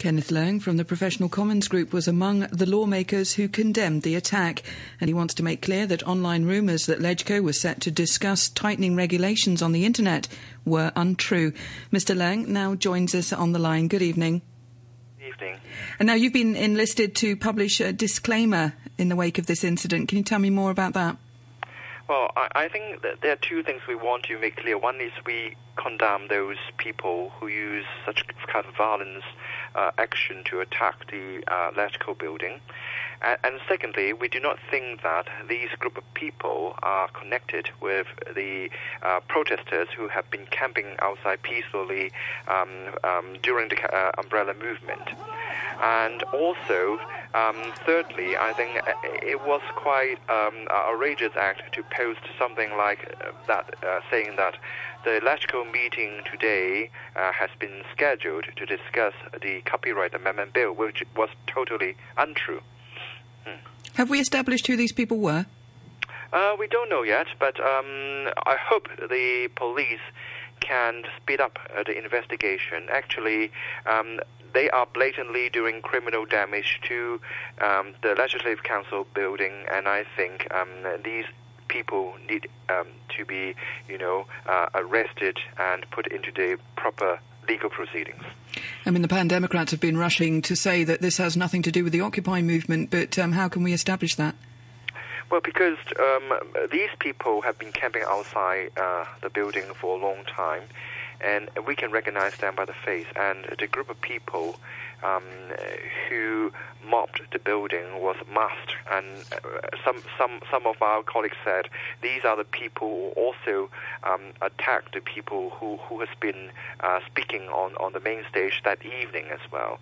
Kenneth Leung from the Professional Commons Group was among the lawmakers who condemned the attack, and he wants to make clear that online rumours that LegCo was set to discuss tightening regulations on the internet were untrue. Mr Leung now joins us on the line. Good evening. Good evening. And now you've been enlisted to publish a disclaimer in the wake of this incident. Can you tell me more about that? Well, I think that there are two things we want to make clear. One is we condemn those people who use such kind of violence action to attack the LegCo building. And secondly, we do not think that these group of people are connected with the protesters who have been camping outside peacefully during the umbrella movement. And also, thirdly, I think it was quite an outrageous act to post something like that, saying that the LegCo meeting today has been scheduled to discuss the Copyright Amendment Bill, which was totally untrue. Have we established who these people were? We don't know yet, but I hope the police can speed up the investigation. Actually, they are blatantly doing criminal damage to the Legislative Council building, and I think these people need to be, arrested and put into the proper legal proceedings. I mean, the Pan Democrats have been rushing to say that this has nothing to do with the Occupy movement, but how can we establish that? Well, because these people have been camping outside the building for a long time, and we can recognize them by the face. And the group of people who mobbed the building was masked, and some of our colleagues said these are the people who also attacked the people who has been speaking on the main stage that evening as well.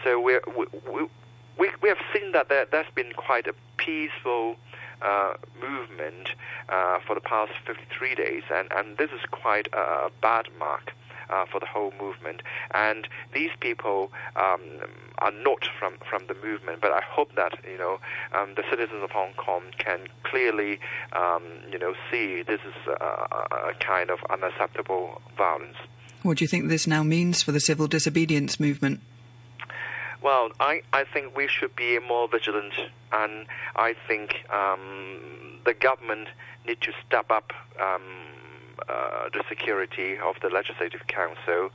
So we have seen that there's been quite a peaceful movement for the past 53 days, and this is quite a bad mark for the whole movement. And these people are not from the movement, but I hope that the citizens of Hong Kong can clearly see this is a kind of unacceptable violence. What do you think this now means for the civil disobedience movement? Well, I think we should be more vigilant, and I think the government need to step up the security of the Legislative Council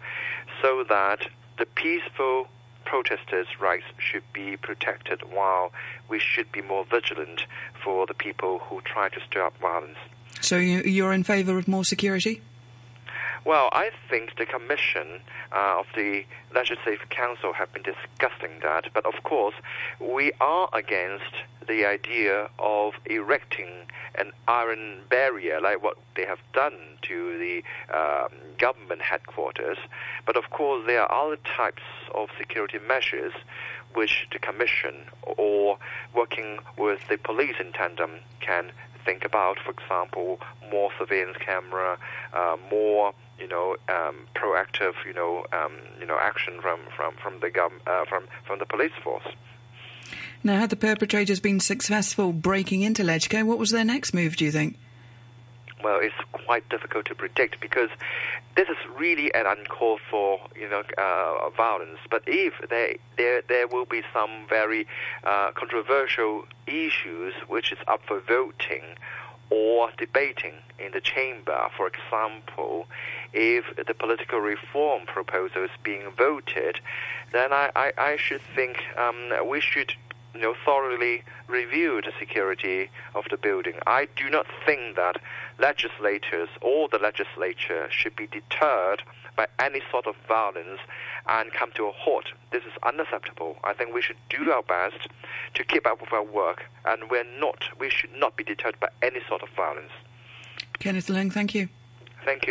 so that the peaceful protesters' rights should be protected, while we should be more vigilant for the people who try to stir up violence. So you're in favour of more security? Well, I think the Commission of the Legislative Council have been discussing that, but of course we are against the idea of erecting an iron barrier like what they have done to the government headquarters. But of course there are other types of security measures which the Commission, or working with the police in tandem, can think about. For example, more surveillance camera, more proactive action from the police force. Now, had the perpetrators been successful breaking into LegCo, what was their next move, do you think? Well, it's quite difficult to predict because this is really an uncalled for, violence. But if there will be some very controversial issues which is up for voting or debating in the chamber, for example, if the political reform proposal is being voted, then I should think we should thoroughly review the security of the building. I do not think that legislators or the legislature should be deterred by any sort of violence and come to a halt. This is unacceptable. I think we should do our best to keep up with our work, and we should not be deterred by any sort of violence. Kenneth Leung, thank you. Thank you.